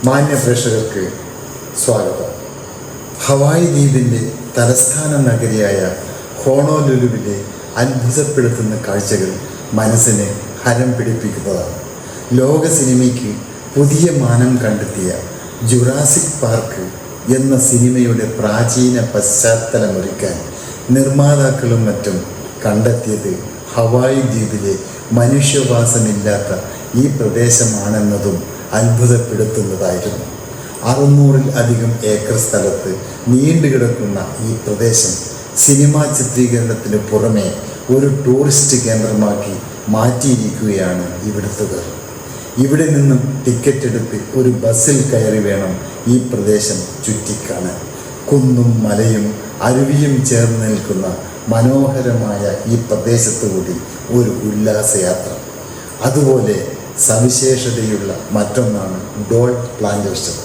മാന്യ പ്രേക്ഷകർക്ക് സ്വാഗതം. ഹവായ് ദ്വീപിൻ്റെ തലസ്ഥാന നഗരിയായ ഹോണോലുലുവിലെ അത്ഭുതപ്പെടുത്തുന്ന കാഴ്ചകൾ മനസ്സിനെ ഹരം പിടിപ്പിക്കുന്നതാണ്. ലോക സിനിമയ്ക്ക് പുതിയ മാനം കണ്ടെത്തിയ ജുറാസിക് പാർക്ക് എന്ന സിനിമയുടെ പ്രാചീന പശ്ചാത്തലമൊരുക്കാൻ നിർമ്മാതാക്കളും മറ്റും കണ്ടെത്തിയത് ഹവായ് ദ്വീപിലെ മനുഷ്യവാസമില്ലാത്ത ഈ പ്രദേശമാണെന്നതും അത്ഭുതപ്പെടുത്തുന്നതായിരുന്നു. 600-ൽ-അധികം ഏക്കർ സ്ഥലത്ത് നീണ്ടുകിടക്കുന്ന ഈ പ്രദേശം സിനിമാ ചിത്രീകരണത്തിന് പുറമെ ഒരു ടൂറിസ്റ്റ് കേന്ദ്രമാക്കി മാറ്റിയിരിക്കുകയാണ് ഇവിടുത്തുകാർ. ഇവിടെ നിന്നും ടിക്കറ്റ് എടുത്ത് ഒരു ബസ്സിൽ കയറി വേണം ഈ പ്രദേശം ചുറ്റിക്കാണാൻ. കുന്നും മലയും അരുവിയും ചേർന്ന് നിൽക്കുന്ന മനോഹരമായ ഈ പ്രദേശത്തുകൂടി ഒരു ഉല്ലാസയാത്ര. അതുപോലെ സവിശേഷതയുള്ള മറ്റൊന്നാണ് ഡോൾ പ്ലാന്റേഷൻ.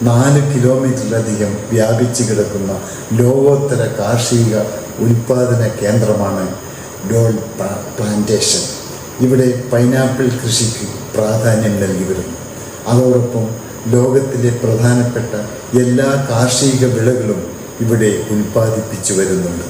4 കിലോമീറ്ററിലധികം വ്യാപിച്ചു കിടക്കുന്ന ലോകോത്തര കാർഷിക ഉൽപാദന കേന്ദ്രമാണ് ഡോൾ പ്ലാന്റേഷൻ. ഇവിടെ പൈനാപ്പിൾ കൃഷിക്ക് പ്രാധാന്യം നൽകി വരുന്നു. അതോടൊപ്പം ലോകത്തിലെ പ്രധാനപ്പെട്ട എല്ലാ കാർഷിക വിളകളും ഇവിടെ ഉൽപ്പാദിപ്പിച്ചു വരുന്നുണ്ട്.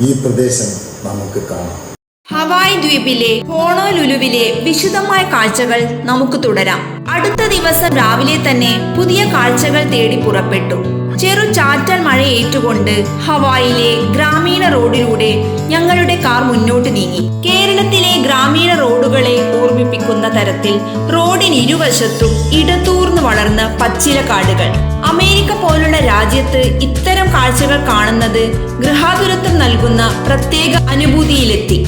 ഈ പ്രദേശം നമുക്ക് കാണാം. ഹവായ് ദ്വീപിലെ ഹോണോലുലുവിലെ വിശദമായ കാഴ്ചകൾ നമുക്ക് തുടരാം. അടുത്ത ദിവസം രാവിലെ തന്നെ പുതിയ കാഴ്ചകൾ തേടി പുറപ്പെട്ടു. ചെറു ചാറ്റൽ മഴ ഏറ്റുകൊണ്ട് ഹവായിലെ ഗ്രാമീണ റോഡിലൂടെ ഞങ്ങളുടെ കാർ മുന്നോട്ട് നീങ്ങി. കേരളത്തിലെ ഗ്രാമീണ റോഡുകളെ ഓർമ്മിപ്പിക്കുന്ന തരത്തിൽ റോഡിനിരുവശത്തും ഇടതൂർന്ന് വളർന്ന പച്ചില കാടുകൾ. അമേരിക്ക പോലുള്ള രാജ്യത്ത് ഇത്തരം കാഴ്ചകൾ കാണുന്നത് ഗൃഹാതുരത്വം നൽകുന്ന പ്രത്യേക അനുഭൂതിയിലെത്തി.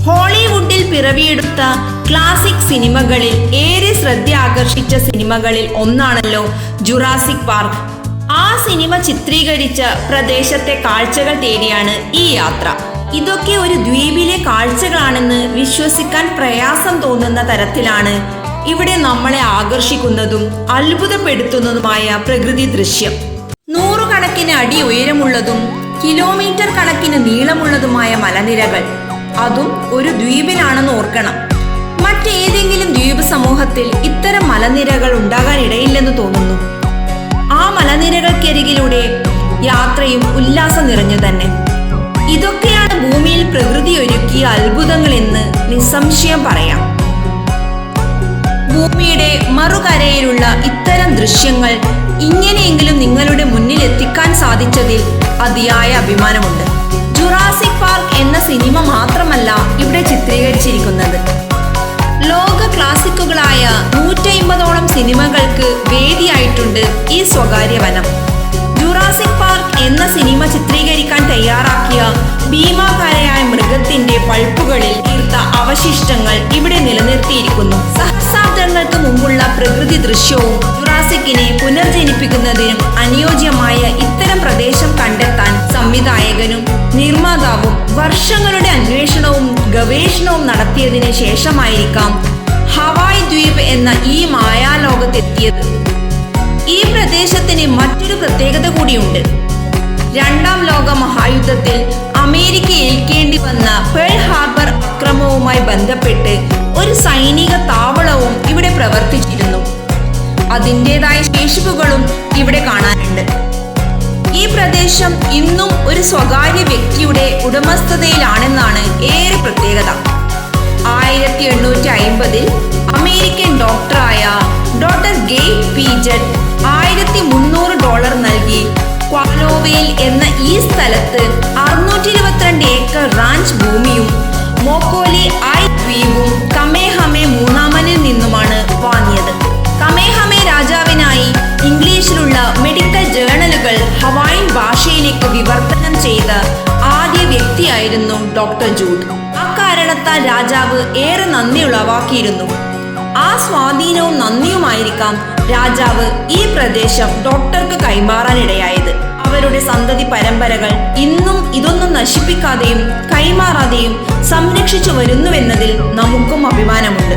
ഹോളിവുഡിൽ പിറവിയെടുത്ത ക്ലാസിക് സിനിമകളിൽ ഏറെ ശ്രദ്ധ ആകർഷിച്ച സിനിമകളിൽ ഒന്നാണല്ലോ ജുറാസിക് പാർക്ക്. ആ സിനിമ ചിത്രീകരിച്ച പ്രദേശത്തെ കാഴ്ചകൾ തേടിയാണ് ഈ യാത്ര. ഇതൊക്കെ ഒരു ദ്വീപിലെ കാഴ്ചകളാണെന്ന് വിശ്വസിക്കാൻ പ്രയാസം തോന്നുന്ന തരത്തിലാണ് ഇവിടെ നമ്മളെ ആകർഷിക്കുന്നതും അത്ഭുതപ്പെടുത്തുന്നതുമായ പ്രകൃതി ദൃശ്യം. 100 കണക്കിന് അടി ഉയരമുള്ളതും കിലോമീറ്റർ കണക്കിന് നീളമുള്ളതുമായ മലനിരകൾ, അതും ഒരു ദ്വീപിലാണെന്ന് ഓർക്കണം. മറ്റേതെങ്കിലും ദ്വീപ് സമൂഹത്തിൽ ഇത്തരം മലനിരകൾ ഉണ്ടാകാൻ ഇടയില്ലെന്ന് തോന്നുന്നു. ആ മലനിരകൾക്കരികിലൂടെ യാത്രയും ഉല്ലാസം നിറഞ്ഞു തന്നെ. ഇതൊക്കെയാണ് ഭൂമിയിൽ പ്രകൃതി ഒരുക്കിയ അത്ഭുതങ്ങൾ എന്ന് നിസ്സംശയം പറയാം. ഭൂമിയുടെ മറുകരയിലുള്ള ഇത്തരം ദൃശ്യങ്ങൾ ഇങ്ങനെയെങ്കിലും നിങ്ങളുടെ മുന്നിൽ എത്തിക്കാൻ സാധിച്ചതിൽ അതിയായ അഭിമാനമുണ്ട്. ജുറാസിക് പാർക്ക് എന്ന സിനിമ മാത്രമല്ല ഇവിടെ ചിത്രീകരിച്ചിരിക്കുന്നത്. ലോക ക്ലാസിക്കുകളായ 150ഓളം സിനിമകൾക്ക് വേദിയായിട്ടുണ്ട് ഈ സ്വകാര്യ വനം. ജുറാസിക് പാർക്ക് എന്ന സിനിമ ചിത്രീകരിക്കാൻ തയ്യാറാക്കിയ ഭീമാകാരയായ മൃഗത്തിന്റെ പൾപ്പുകളിൽ തീർത്ത അവശിഷ്ടങ്ങൾ ഇവിടെ നിലനിർത്തിയിരിക്കുന്നു. സഹസ്രാബ്ദങ്ങൾക്ക് മുമ്പുള്ള പ്രകൃതി ദൃശ്യവും ജുറാസിക്കിനെ പുനർജനിപ്പിക്കുന്നതിനും അനുയോജ്യമായ ഇത്തരം പ്രദേശം കണ്ടെത്താൻ സംവിധായകനും നിർമ്മാതാവും വർഷങ്ങളുടെ അന്വേഷണവും ഗവേഷണവും നടത്തിയതിന് ശേഷമായിരിക്കാം ഹവായ് ദ്വീപ് എന്ന ഈ മായാലോകത്തെത്തിയത്. ഈ പ്രദേശത്തിന് മറ്റൊരു പ്രത്യേകത കൂടിയുണ്ട്. 2ാം ലോക മഹായുദ്ധത്തിൽ അമേരിക്ക ഏൽക്കേണ്ടി വന്ന പേൾ ഹാർബർ അക്രമവുമായി ബന്ധപ്പെട്ട് ഒരു സൈനിക താവളവും ഇവിടെ പ്രവർത്തിച്ചിരുന്നു. അതിൻ്റെതായ ശേഷിപ്പുകളും ഇവിടെ കാണാനുണ്ട്. ഈ പ്രദേശം ഇന്നും ഒരു സ്വകാര്യ വ്യക്തിയുടെ ഉടമസ്ഥതയിലാണെന്നാണ് ഏറെ പ്രത്യേകത. 1850-ൽ അമേരിക്കൻ ഡോക്ടറായ ഡോക്ടർ ഗെയ് പീജറ്റ് $1300 നൽകി ക്വാലോവയിൽ എന്ന ഈ സ്ഥലത്ത് 622 ഏക്കർ റാഞ്ച് ഭൂമിയും മോക്കോലി ഐ ദ്വീപും കമേഹമേ മൂന്നാമനിൽ നിന്നുമാണ് വാങ്ങിയത്. കമേഹമേ രാജാവിനായി ഇംഗ്ലീഷിലുള്ള മെഡിക്കൽ ജേണലുകൾ ഹവായിൻ ഭാഷയിലേക്ക് വിവർത്തനം ചെയ്ത ആദ്യ വ്യക്തിയായിരുന്നു ഡോക്ടർ ജൂഡ്. അക്കാരണത്താൽ രാജാവ് ഏറെ നന്ദി ഉളവാക്കിയിരുന്നു. ആ സ്വാധീനവും നന്ദിയുമായിരിക്കാം രാജാവ് ഈ പ്രദേശം ഡോക്ടർക്ക് കൈമാറാനിടയായത്. അവരുടെ സന്തതി പരമ്പരകൾ ഇന്നും ഇതൊന്നും നശിപ്പിക്കാതെയും കൈമാറാതെയും സംരക്ഷിച്ചു വരുന്നുവെന്നതിൽ നമുക്കും അഭിമാനമുണ്ട്.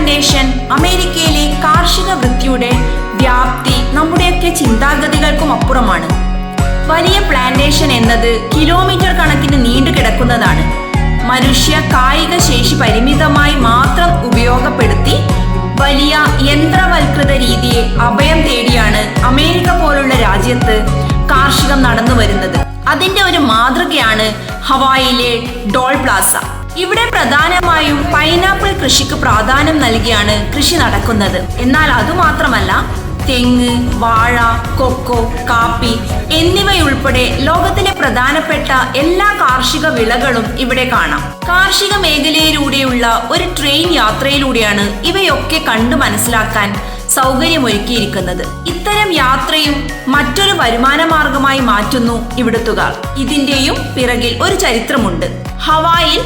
പ്ലാന്റേഷൻ അമേരിക്കയിലെ കാർഷിക വൃത്തിയുടെ വ്യാപ്തി നമ്മുടെയൊക്കെ ചിന്താഗതികൾക്കും അപ്പുറമാണ്. വലിയ പ്ലാന്റേഷൻ എന്നത് കിലോമീറ്റർ കണക്കിന് നീണ്ടു കിടക്കുന്നതാണ്. മനുഷ്യ കായിക ശേഷി പരിമിതമായി മാത്രം ഉപയോഗപ്പെടുത്തി വലിയ യന്ത്രവൽകൃത രീതിയെ അഭയം തേടിയാണ് അമേരിക്ക പോലുള്ള രാജ്യത്ത് കാർഷികം നടന്നു വരുന്നത്. അതിന്റെ ഒരു മാതൃകയാണ് ഹവായിലെ ടോൾ പ്ലാസ. ഇവിടെ പ്രധാനമായും പൈനാപ്പിൾ കൃഷിക്ക് പ്രാധാന്യം നൽകിയാണ് കൃഷി നടക്കുന്നത്. എന്നാൽ അതുമാത്രമല്ല, തെങ്ങ്, വാഴ, കൊക്കോ, കാപ്പി എന്നിവയുൾപ്പെടെ ലോകത്തിലെ പ്രധാനപ്പെട്ട എല്ലാ കാർഷിക വിളകളും ഇവിടെ കാണാം. കാർഷിക മേഖലയിലൂടെയുള്ള ഒരു ട്രെയിൻ യാത്രയിലൂടെയാണ് ഇവയൊക്കെ കണ്ടു മനസ്സിലാക്കാൻ സൗകര്യമൊരുക്കിയിരിക്കുന്നത്. ഇത്തരം യാത്രയും മറ്റൊരു വരുമാന മാർഗമായി മാറ്റുന്നു ഇവിടുത്തുകാർ. ഇതിന്റെയും പിറകിൽ ഒരു ചരിത്രമുണ്ട്. ഹവായിൽ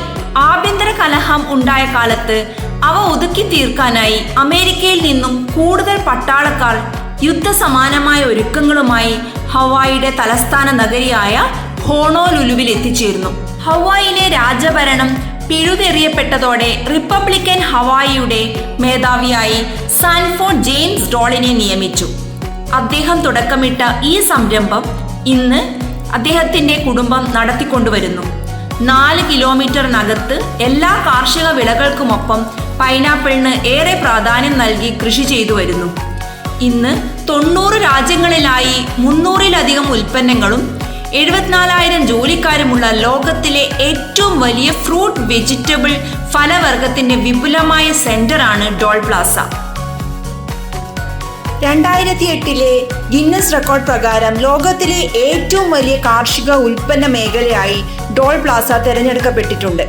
ആഭ്യന്തര കലഹം ഉണ്ടായ കാലത്ത് അവ ഒതുക്കി തീർക്കാനായി അമേരിക്കയിൽ നിന്നും കൂടുതൽ പട്ടാളക്കാർ യുദ്ധസമാനമായ ഒരുക്കങ്ങളുമായി ഹവായിയുടെ തലസ്ഥാന നഗരിയായ ഹോണോലുലുവിൽ എത്തിച്ചേർന്നു. ഹവായിലെ രാജഭരണം പിഴുതെറിയപ്പെട്ടതോടെ റിപ്പബ്ലിക്കൻ ഹവായിയുടെ മേധാവിയായി സാൻഫോർഡ് ജെയിംസ് ഡോളിനെ നിയമിച്ചു. അദ്ദേഹം തുടക്കമിട്ട ഈ സംരംഭം ഇന്ന് അദ്ദേഹത്തിന്റെ കുടുംബം നടത്തിക്കൊണ്ടുവരുന്നു. 4 കിലോമീറ്ററിനകത്ത് എല്ലാ കാർഷിക വിളകൾക്കുമൊപ്പം പൈനാപ്പിളിന് ഏറെ പ്രാധാന്യം നൽകി കൃഷി ചെയ്തു വരുന്നു. ഇന്ന് 90 രാജ്യങ്ങളിലായി 300-ലധികം ഉൽപ്പന്നങ്ങളും 74,000 ജോലിക്കാരുമുള്ള ലോകത്തിലെ ഏറ്റവും വലിയ ഫ്രൂട്ട്, വെജിറ്റബിൾ, ഫലവർഗത്തിന്റെ വിപുലമായ സെന്ററാണ് ടോൾ പ്ലാസ. 2008 ഗിന്നസ് റെക്കോർഡ് പ്രകാരം ലോകത്തിലെ ഏറ്റവും വലിയ കാർഷിക ഉൽപ്പന്ന മേഖലയായി ടോൾ പ്ലാസ തിരഞ്ഞെടുക്കപ്പെട്ടിട്ടുണ്ട്.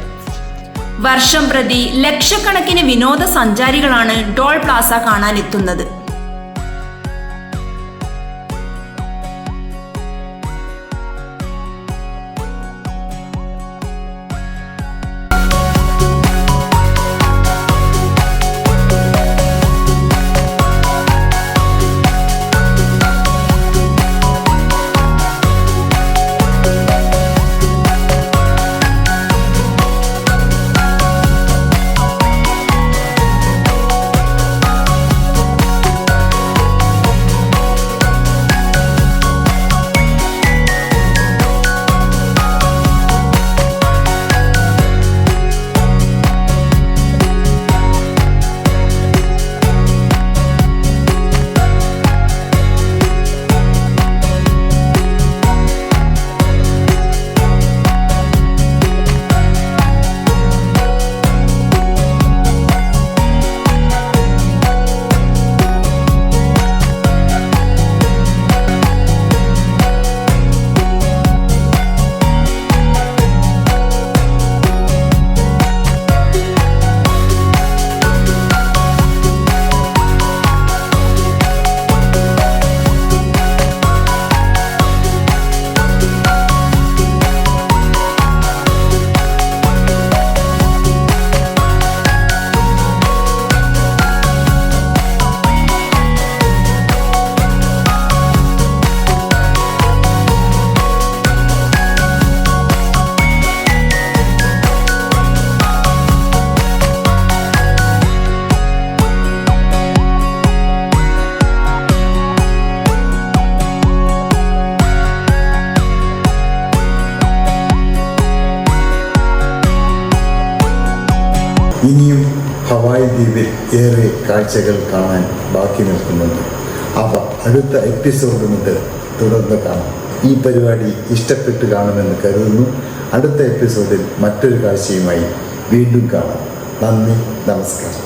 വർഷം പ്രതി ലക്ഷക്കണക്കിന് വിനോദസഞ്ചാരികളാണ് ടോൾ പ്ലാസ കാണാനെത്തുന്നത്. ഇനിയും ഹവായ് ദ്വീപിൽ ഏറെ കാഴ്ചകൾ കാണാൻ ബാക്കി നിൽക്കുന്നുണ്ട്. അവ അടുത്ത എപ്പിസോഡ് മുതൽ തുടർന്ന് കാണാം. ഈ പരിപാടി ഇഷ്ടപ്പെട്ട് കാണുമെന്ന് കരുതുന്നു. അടുത്ത എപ്പിസോഡിൽ മറ്റൊരു കാഴ്ചയുമായി വീണ്ടും കാണാം. നന്ദി, നമസ്കാരം.